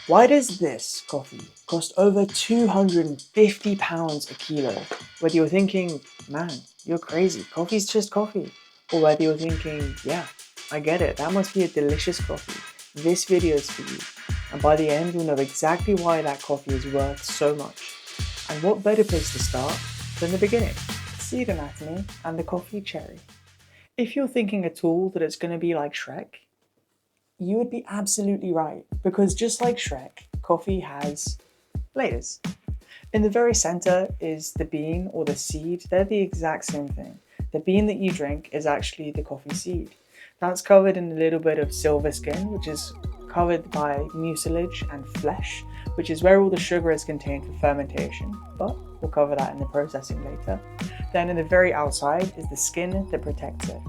Why does this coffee cost over £250 a kilo? Whether you're thinking, man, you're crazy, coffee's just coffee. Or whether you're thinking, yeah, I get it, that must be a delicious coffee. This video is for you. And by the end, you'll know exactly why that coffee is worth so much. And what better place to start than the beginning? Seed anatomy and the coffee cherry. If you're thinking at all that it's going to be like Shrek, you would be absolutely right, because just like Shrek, coffee has layers. In the very center is the bean or the seed. They're the exact same thing. The bean that you drink is actually the coffee seed. That's covered in a little bit of silver skin, which is covered by mucilage and flesh, which is where all the sugar is contained for fermentation, but we'll cover that in the processing later. Then in the very outside is the skin that protects it.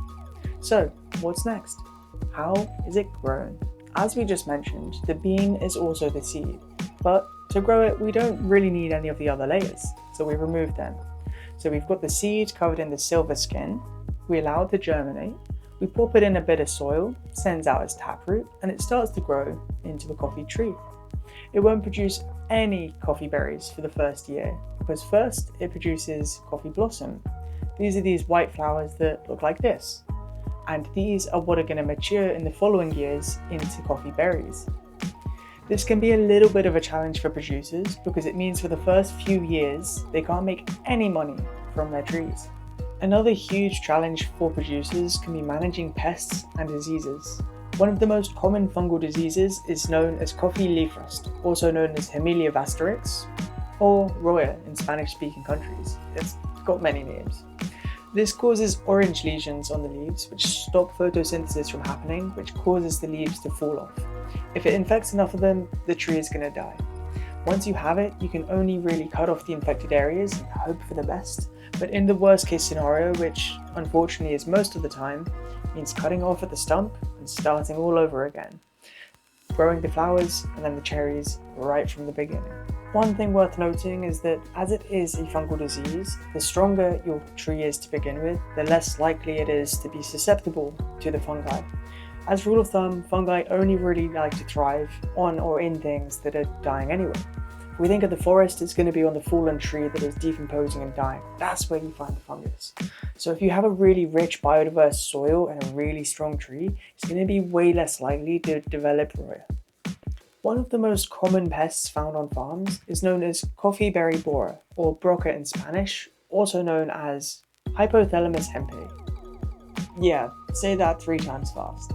So, what's next? How is it grown? As we just mentioned, the bean is also the seed, but to grow it, we don't really need any of the other layers, so we remove them. So we've got the seed covered in the silver skin, we allow it to germinate, we pop it in a bit of soil, sends out its taproot, and it starts to grow into a coffee tree. It won't produce any coffee berries for the first year, because first it produces coffee blossom. These are these white flowers that look like this. And these are what are going to mature in the following years into coffee berries. This can be a little bit of a challenge for producers because it means for the first few years they can't make any money from their trees. Another huge challenge for producers can be managing pests and diseases. One of the most common fungal diseases is known as coffee leaf rust, also known as Hemilia vastrix or roya in Spanish-speaking countries. It's got many names. This causes orange lesions on the leaves, which stop photosynthesis from happening, which causes the leaves to fall off. If it infects enough of them, the tree is going to die. Once you have it, you can only really cut off the infected areas and hope for the best. But in the worst case scenario, which unfortunately is most of the time, means cutting off at the stump and starting all over again. Growing the flowers and then the cherries right from the beginning. One thing worth noting is that as it is a fungal disease, the stronger your tree is to begin with, the less likely it is to be susceptible to the fungi. As rule of thumb, fungi only really like to thrive on or in things that are dying anyway. If we think of the forest, it's going to be on the fallen tree that is decomposing and dying. That's where you find the fungus. So if you have a really rich biodiverse soil and a really strong tree, it's going to be way less likely to develop roya. One of the most common pests found on farms is known as coffee berry borer, or broca in Spanish, also known as Hypothalamus hempe. Yeah, say that 3 times fast.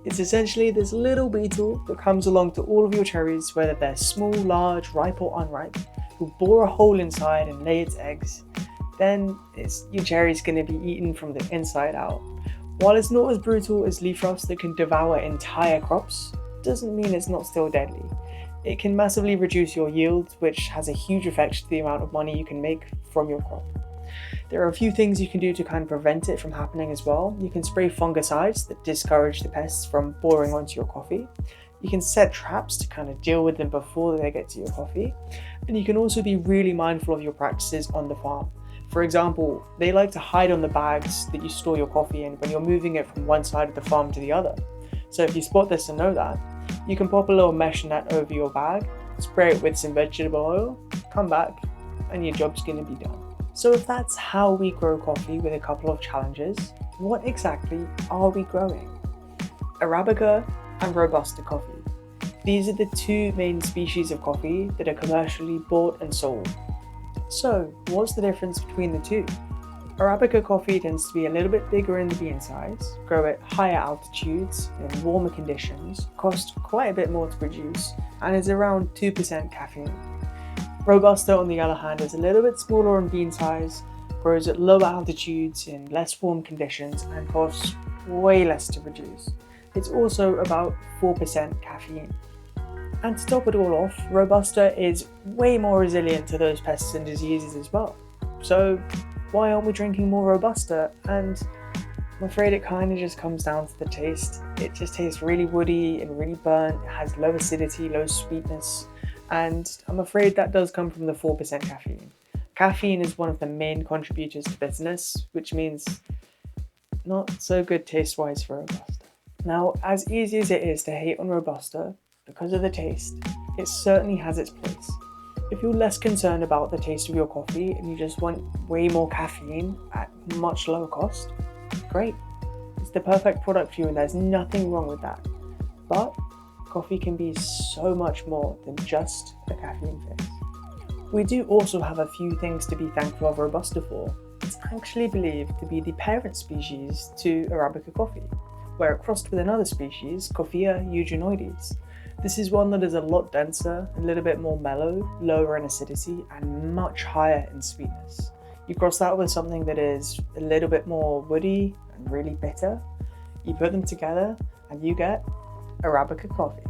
It's essentially this little beetle that comes along to all of your cherries, whether they're small, large, ripe or unripe, will bore a hole inside and lay its eggs. Then your cherry's going to be eaten from the inside out. While it's not as brutal as leaf rust that can devour entire crops, doesn't mean it's not still deadly. It can massively reduce your yield, which has a huge effect to the amount of money you can make from your crop. There are a few things you can do to kind of prevent it from happening as well. You can spray fungicides that discourage the pests from boring onto your coffee. You can set traps to kind of deal with them before they get to your coffee. And you can also be really mindful of your practices on the farm. For example, they like to hide on the bags that you store your coffee in when you're moving it from one side of the farm to the other. So if you spot this and know that, you can pop a little mesh net over your bag, spray it with some vegetable oil, come back, and your job's going to be done. So if that's how we grow coffee with a couple of challenges, what exactly are we growing? Arabica and Robusta coffee. These are the 2 main species of coffee that are commercially bought and sold. So what's the difference between the 2? Arabica coffee tends to be a little bit bigger in the bean size, grow at higher altitudes in warmer conditions, cost quite a bit more to produce, and is around 2% caffeine. Robusta, on the other hand, is a little bit smaller in bean size, grows at lower altitudes in less warm conditions, and costs way less to produce. It's also about 4% caffeine. And to top it all off, Robusta is way more resilient to those pests and diseases as well. So why aren't we drinking more Robusta? And I'm afraid it kind of just comes down to the taste. It just tastes really woody and really burnt. It has low acidity, low sweetness, and I'm afraid that does come from the 4% caffeine. Caffeine is one of the main contributors to bitterness, which means not so good taste-wise for Robusta. Now, as easy as it is to hate on Robusta because of the taste, it certainly has its place. If you're less concerned about the taste of your coffee and you just want way more caffeine at much lower cost, great. It's the perfect product for you and there's nothing wrong with that. But coffee can be so much more than just a caffeine fix. We do also have a few things to be thankful of Robusta for. It's actually believed to be the parent species to Arabica coffee, where it crossed with another species, Coffea eugeenoides. This is one that is a lot denser, a little bit more mellow, lower in acidity, and much higher in sweetness. You cross that with something that is a little bit more woody and really bitter. You put them together and you get Arabica coffee.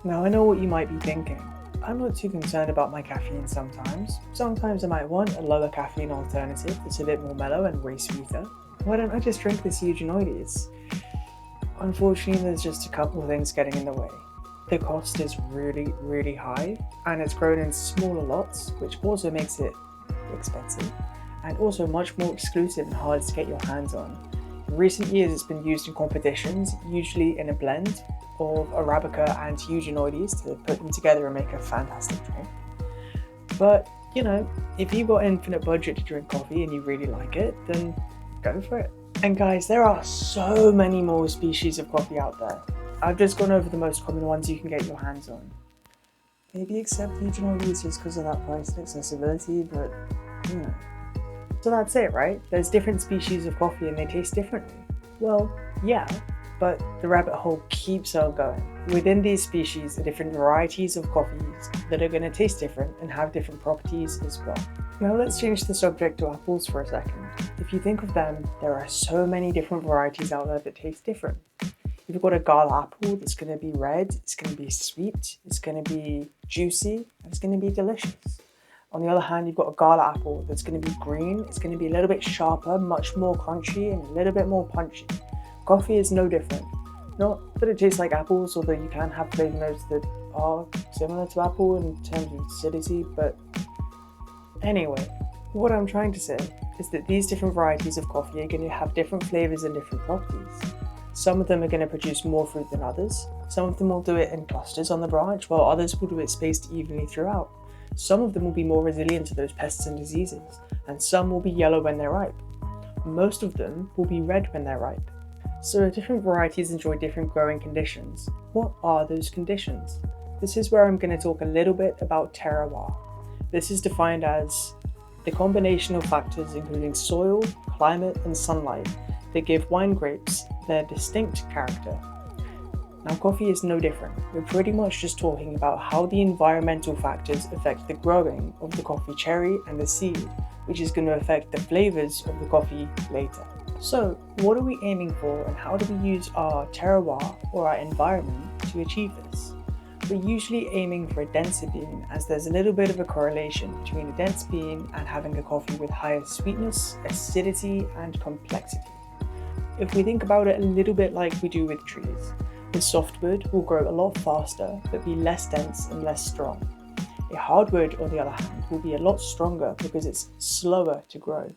Now I know what you might be thinking. I'm not too concerned about my caffeine sometimes. Sometimes I might want a lower caffeine alternative that's a bit more mellow and way sweeter. Why don't I just drink this eugeenoides? Unfortunately, there's just a couple of things getting in the way. The cost is really high, and it's grown in smaller lots, which also makes it expensive, and also much more exclusive and hard to get your hands on. In recent years, it's been used in competitions, usually in a blend of Arabica and eugeenoides to put them together and make a fantastic drink. But, if you've got infinite budget to drink coffee and you really like it, then go for it. And guys, there are so many more species of coffee out there. I've just gone over the most common ones you can get your hands on. Maybe accept eugeenoides just because of that price and accessibility, but So that's it, right? There's different species of coffee and they taste differently. Well, yeah, but the rabbit hole keeps on going. Within these species are different varieties of coffees that are going to taste different and have different properties as well. Now let's change the subject to apples for a second. If you think of them, there are so many different varieties out there that taste different. You've got a gala apple that's going to be red, it's going to be sweet, it's going to be juicy, and it's going to be delicious. On the other hand, you've got a gala apple that's going to be green, it's going to be a little bit sharper, much more crunchy, and a little bit more punchy. Coffee is no different. Not that it tastes like apples, although you can have flavor notes that are similar to apple in terms of acidity, but anyway, what I'm trying to say is that these different varieties of coffee are going to have different flavors and different properties. Some of them are going to produce more fruit than others. Some of them will do it in clusters on the branch, while others will do it spaced evenly throughout. Some of them will be more resilient to those pests and diseases, and some will be yellow when they're ripe. Most of them will be red when they're ripe. So different varieties enjoy different growing conditions. What are those conditions? This is where I'm going to talk a little bit about terroir. This is defined as the combination of factors including soil, climate, and sunlight that give wine grapes their distinct character. Now, coffee is no different. We're pretty much just talking about how the environmental factors affect the growing of the coffee cherry and the seed, which is going to affect the flavors of the coffee later. So, what are we aiming for and how do we use our terroir or our environment to achieve this? We're usually aiming for a denser bean, as there's a little bit of a correlation between a dense bean and having a coffee with higher sweetness, acidity, and complexity. If we think about it a little bit like we do with trees, the softwood will grow a lot faster but be less dense and less strong. A hardwood, on the other hand, will be a lot stronger because it's slower to grow.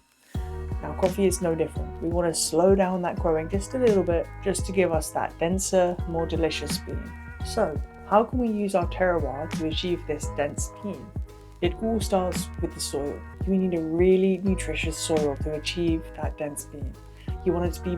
Now, coffee is no different. We want to slow down that growing just a little bit, just to give us that denser, more delicious bean. So, how can we use our terroir to achieve this dense bean? It all starts with the soil. You need a really nutritious soil to achieve that dense bean. You want it to be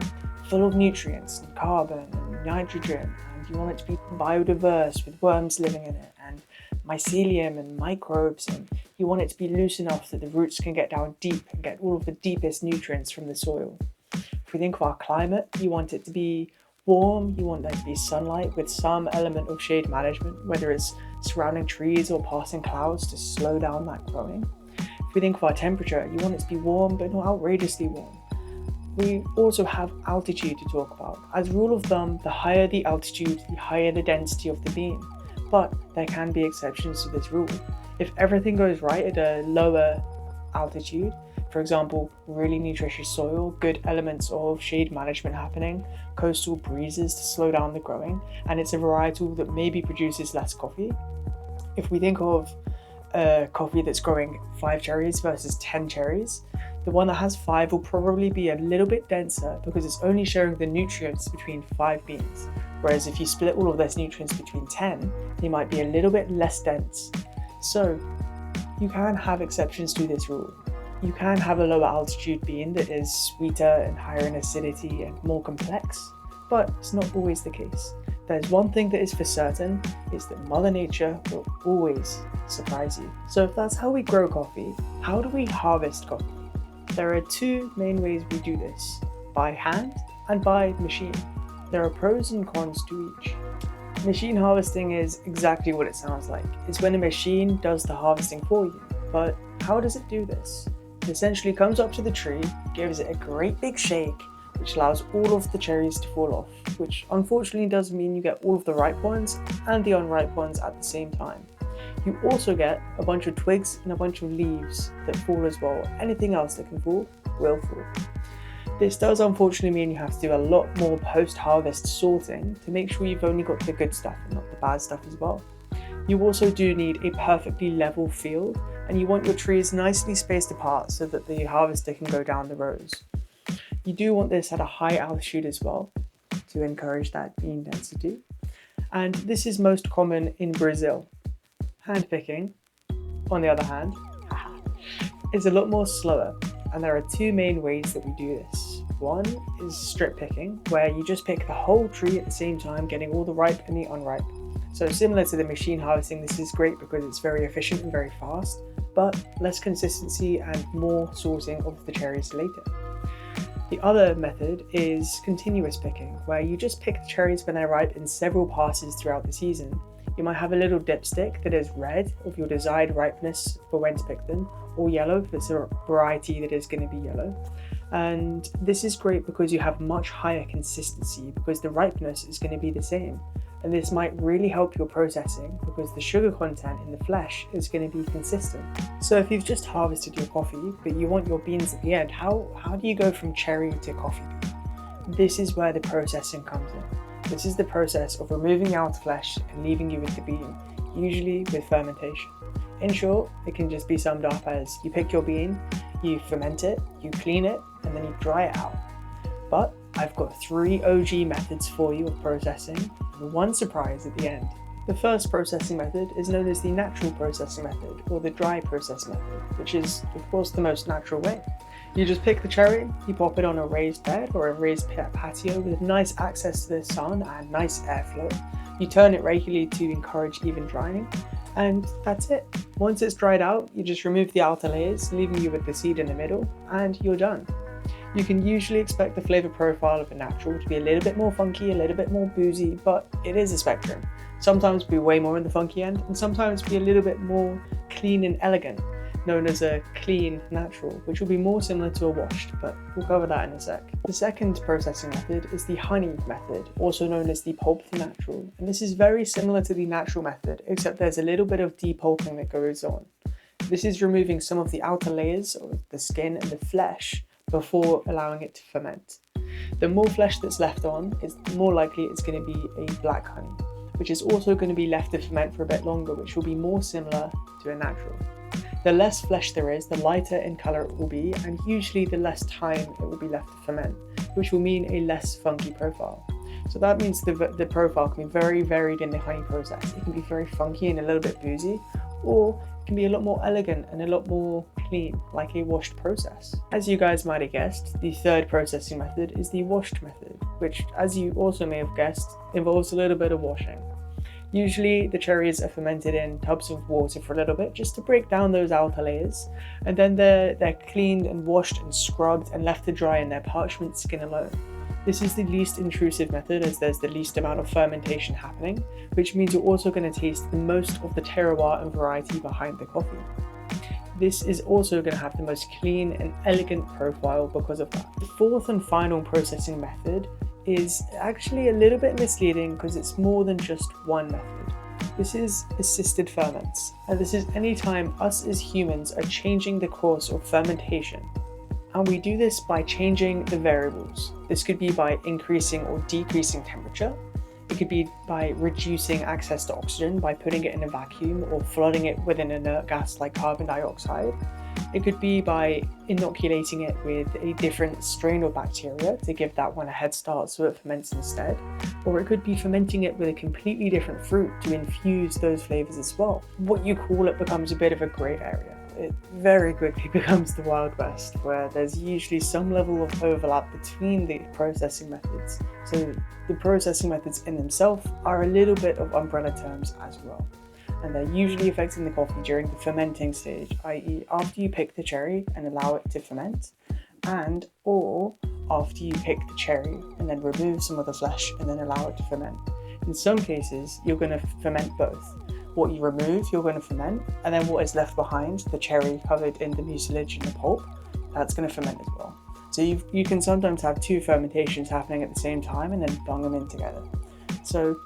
full of nutrients and carbon and nitrogen, and you want it to be biodiverse with worms living in it and mycelium and microbes, and you want it to be loose enough that the roots can get down deep and get all of the deepest nutrients from the soil. If we think of our climate, you want it to be warm, you want there to be sunlight with some element of shade management, whether it's surrounding trees or passing clouds to slow down that growing. If we think of our temperature, you want it to be warm but not outrageously warm. We also have altitude to talk about. As a rule of thumb, the higher the altitude, the higher the density of the bean. But there can be exceptions to this rule. If everything goes right at a lower altitude, for example, really nutritious soil, good elements of shade management happening, coastal breezes to slow down the growing, and it's a varietal that maybe produces less coffee. If we think of a coffee that's growing 5 cherries versus 10 cherries, The one that has 5 will probably be a little bit denser because it's only sharing the nutrients between 5 beans, whereas if you split all of those nutrients between 10, they might be a little bit less dense. So you can have exceptions to this rule. You can have a lower altitude bean that is sweeter and higher in acidity and more complex, but it's not always the case. There's one thing that is for certain, is that Mother Nature will always surprise you. So if that's how we grow coffee, how do we harvest coffee? There are 2 main ways we do this, by hand and by machine. There are pros and cons to each. Machine harvesting is exactly what it sounds like. It's when a machine does the harvesting for you. But how does it do this? It essentially comes up to the tree, gives it a great big shake, which allows all of the cherries to fall off, which unfortunately does mean you get all of the ripe ones and the unripe ones at the same time. You also get a bunch of twigs and a bunch of leaves that fall as well. Anything else that can fall will fall. This does unfortunately mean you have to do a lot more post-harvest sorting to make sure you've only got the good stuff and not the bad stuff as well. You also do need a perfectly level field, and you want your trees nicely spaced apart so that the harvester can go down the rows. You do want this at a high altitude as well to encourage that bean density. And this is most common in Brazil. Hand picking, on the other hand, is a lot more slower, and there are 2 main ways that we do this. One is strip picking, where you just pick the whole tree at the same time, getting all the ripe and the unripe. So similar to the machine harvesting, this is great because it's very efficient and very fast, but less consistency and more sorting of the cherries later. The other method is continuous picking, where you just pick the cherries when they're ripe in several passes throughout the season. You might have a little dipstick that is red of your desired ripeness for when to pick them, or yellow if it's a variety that is going to be yellow. And this is great because you have much higher consistency because the ripeness is going to be the same. And this might really help your processing because the sugar content in the flesh is going to be consistent. So if you've just harvested your coffee, but you want your beans at the end, how do you go from cherry to coffee bean? This is where the processing comes in. This is the process of removing the outer flesh and leaving you with the bean, usually with fermentation. In short, it can just be summed up as you pick your bean, you ferment it, you clean it, and then you dry it out. But I've got 3 OG methods for you of processing, and 1 surprise at the end. The first processing method is known as the natural processing method, or the dry process method, which is, of course, the most natural way. You just pick the cherry, you pop it on a raised bed or a raised patio with nice access to the sun and nice airflow. You turn it regularly to encourage even drying, and that's it. Once it's dried out, you just remove the outer layers, leaving you with the seed in the middle, and you're done. You can usually expect the flavor profile of a natural to be a little bit more funky, a little bit more boozy, but it is a spectrum. Sometimes be way more in the funky end, and sometimes be a little bit more clean and elegant, known as a clean natural, which will be more similar to a washed, but we'll cover that in a sec. The second processing method is the honey method, also known as the pulped natural, and this is very similar to the natural method, except there's a little bit of depulping that goes on. This is removing some of the outer layers of the skin and the flesh before allowing it to ferment. The more flesh that's left on, it's more likely it's going to be a black honey, which is also going to be left to ferment for a bit longer, which will be more similar to a natural. The less flesh there is, the lighter in colour it will be, and usually the less time it will be left to ferment, which will mean a less funky profile. So that means the profile can be very varied in the honey process. It can be very funky and a little bit boozy, or it can be a lot more elegant and a lot more clean, like a washed process. As you guys might have guessed, the third processing method is the washed method, which, as you also may have guessed, involves a little bit of washing. Usually the cherries are fermented in tubs of water for a little bit just to break down those outer layers, and then they're cleaned and washed and scrubbed and left to dry in their parchment skin alone. This is the least intrusive method as there's the least amount of fermentation happening, which means you're also going to taste the most of the terroir and variety behind the coffee. This is also going to have the most clean and elegant profile because of that. The fourth and final processing method is actually a little bit misleading because it's more than just one method. This is assisted ferments, and this is any time us as humans are changing the course of fermentation. And we do this by changing the variables. This could be by increasing or decreasing temperature. It could be by reducing access to oxygen by putting it in a vacuum or flooding it with an inert gas like carbon dioxide. It could be by inoculating it with a different strain of bacteria to give that one a head start so it ferments instead, or it could be fermenting it with a completely different fruit to infuse those flavors as well. What you call it becomes a bit of a grey area. It very quickly becomes the Wild West, where there's usually some level of overlap between the processing methods. So the processing methods in themselves are a little bit of umbrella terms as well. And they're usually affecting the coffee during the fermenting stage, i.e. after you pick the cherry and allow it to ferment, and or after you pick the cherry and then remove some of the flesh and then allow it to ferment. In some cases, you're going to ferment both. What you remove, you're going to ferment, and then what is left behind, the cherry covered in the mucilage and the pulp, that's going to ferment as well. So you can sometimes have two fermentations happening at the same time and then bung them in together. So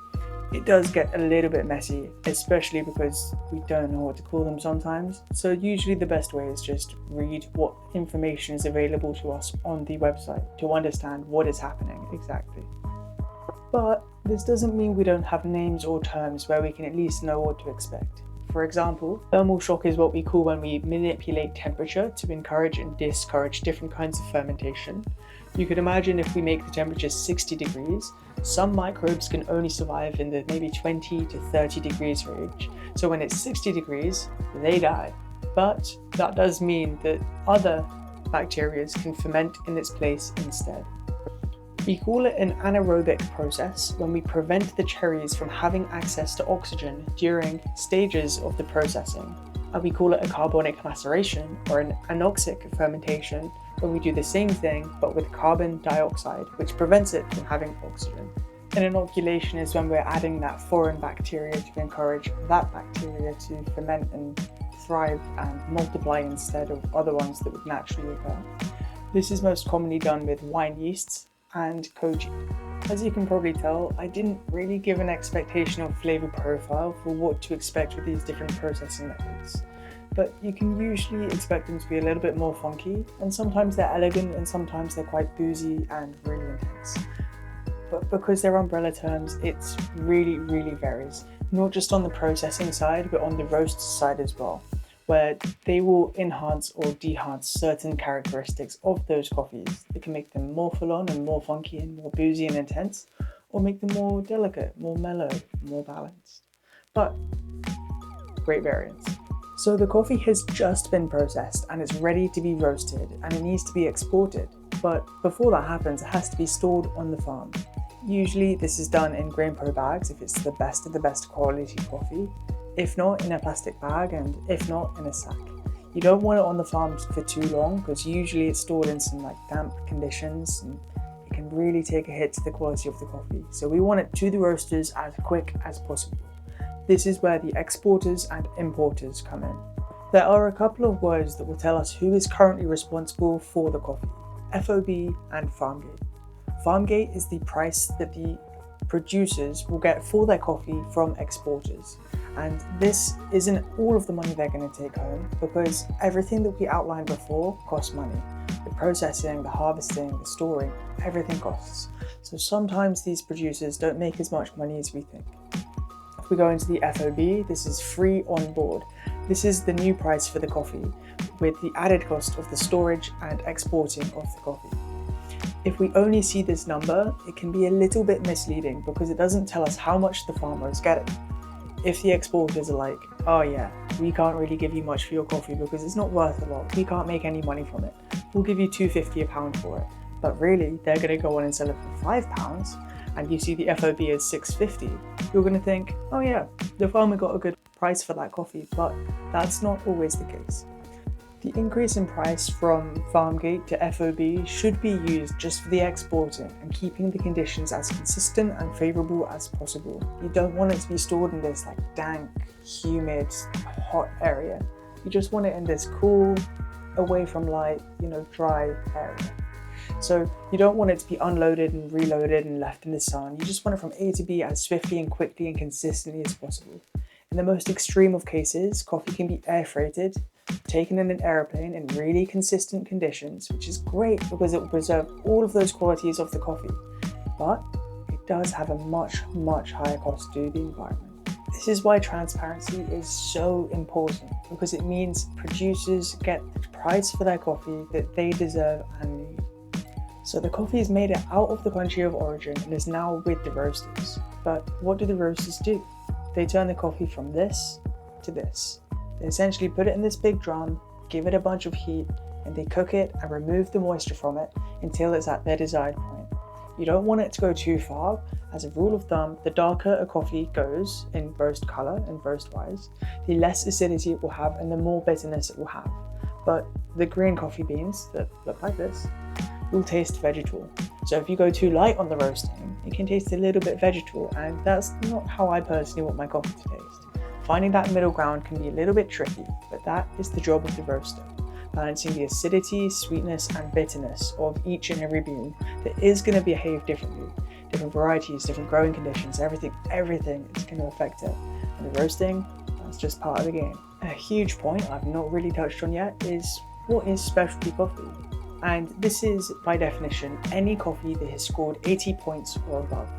it does get a little bit messy, especially because we don't know what to call them sometimes. So usually the best way is just read what information is available to us on the website to understand what is happening exactly. But this doesn't mean we don't have names or terms where we can at least know what to expect. For example, thermal shock is what we call when we manipulate temperature to encourage and discourage different kinds of fermentation. You could imagine if we make the temperature 60 degrees, some microbes can only survive in the maybe 20 to 30 degrees range. So when it's 60 degrees, they die. But that does mean that other bacteria can ferment in its place instead. We call it an anaerobic process when we prevent the cherries from having access to oxygen during stages of the processing. And we call it a carbonic maceration or an anoxic fermentation when we do the same thing but with carbon dioxide, which prevents it from having oxygen. An inoculation is when we're adding that foreign bacteria to encourage that bacteria to ferment and thrive and multiply instead of other ones that would naturally occur. This is most commonly done with wine yeasts and koji. As you can probably tell, I didn't really give an expectation of flavor profile for what to expect with these different processing methods. But you can usually expect them to be a little bit more funky, and sometimes they're elegant and sometimes they're quite boozy and really intense. But because they're umbrella terms, it's really varies. Not just on the processing side, but on the roast side as well, where they will enhance or de-hance certain characteristics of those coffees. It can make them more full-on and more funky and more boozy and intense, or make them more delicate, more mellow, more balanced. But great variance. So the coffee has just been processed and it's ready to be roasted and it needs to be exported. But before that happens, it has to be stored on the farm. Usually this is done in GrainPro bags if it's the best of the best quality coffee, if not in a plastic bag, and if not in a sack. You don't want it on the farm for too long because usually it's stored in some damp conditions and it can really take a hit to the quality of the coffee. So we want it to the roasters as quick as possible. This is where the exporters and importers come in. There are a couple of words that will tell us who is currently responsible for the coffee: FOB and Farmgate. Farmgate is the price that the producers will get for their coffee from exporters. And this isn't all of the money they're going to take home because everything that we outlined before costs money. The processing, the harvesting, the storing, everything costs. So sometimes these producers don't make as much money as we think. If we go into the FOB, this is free on board. This is the new price for the coffee with the added cost of the storage and exporting of the coffee. If we only see this number, it can be a little bit misleading because it doesn't tell us how much the farmer is getting. If the exporters are like, oh yeah, we can't really give you much for your coffee because it's not worth a lot, we can't make any money from it, we'll give you £2.50 a pound for it. But really, they're going to go on and sell it for £5, and you see the FOB is £6.50, you're going to think, oh yeah, the farmer got a good price for that coffee, but that's not always the case. The increase in price from Farmgate to FOB should be used just for the exporting and keeping the conditions as consistent and favourable as possible. You don't want it to be stored in this dank, humid, hot area. You just want it in this cool, away from light, dry area. So you don't want it to be unloaded and reloaded and left in the sun. You just want it from A to B as swiftly and quickly and consistently as possible. In the most extreme of cases, coffee can be air freighted, taken in an airplane in really consistent conditions, which is great because it will preserve all of those qualities of the coffee. But it does have a much higher cost to the environment. This is why transparency is so important, because it means producers get the price for their coffee that they deserve and need. So the coffee is made out of the country of origin and is now with the roasters. But what do the roasters do? They turn the coffee from this to this. They essentially put it in this big drum, give it a bunch of heat, and they cook it and remove the moisture from it until it's at their desired point. You don't want it to go too far. As a rule of thumb, the darker a coffee goes in roast color and roast wise, the less acidity it will have and the more bitterness it will have. But the green coffee beans that look like this will taste vegetal. So if you go too light on the roasting, it can taste a little bit vegetal, and that's not how I personally want my coffee to taste. Finding that middle ground can be a little bit tricky, but that is the job of the roaster. Balancing the acidity, sweetness, and bitterness of each and every bean that is going to behave differently. Different varieties, different growing conditions, everything is going to affect it. And the roasting, that's just part of the game. A huge point I've not really touched on yet is what is specialty coffee? And this is, by definition, any coffee that has scored 80 points or above.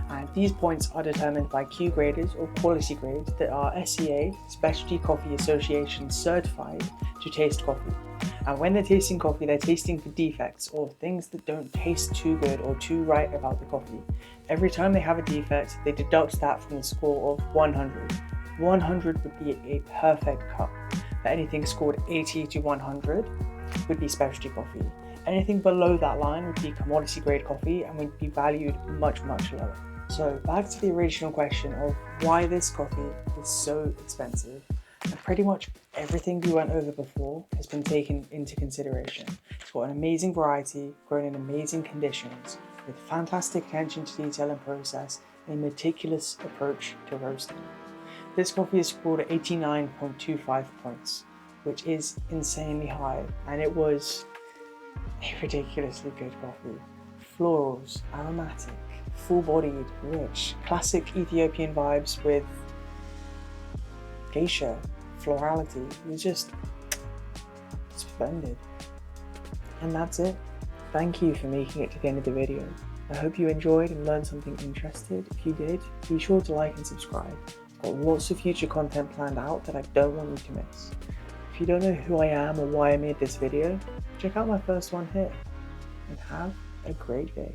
And these points are determined by Q graders or quality grades that are SCA, Specialty Coffee Association certified to taste coffee. And when they're tasting coffee, they're tasting for defects or things that don't taste too good or too right about the coffee. Every time they have a defect, they deduct that from the score of 100. 100 would be a perfect cup. But anything scored 80 to 100 would be specialty coffee. Anything below that line would be commodity grade coffee and would be valued much, much lower. So back to the original question of why this coffee is so expensive. And pretty much everything we went over before has been taken into consideration. It's got an amazing variety, grown in amazing conditions, with fantastic attention to detail and process, and a meticulous approach to roasting. This coffee is scored at 89.25 points, which is insanely high, and it was a ridiculously good coffee. Florals, aromatic, full-bodied, rich, classic Ethiopian vibes with geisha, florality. It was just splendid. And that's it. Thank you for making it to the end of the video. I hope you enjoyed and learned something interesting. If you did, be sure to like and subscribe. I've got lots of future content planned out that I don't want you to miss. If you don't know who I am or why I made this video, check out my first one here. And have a great day.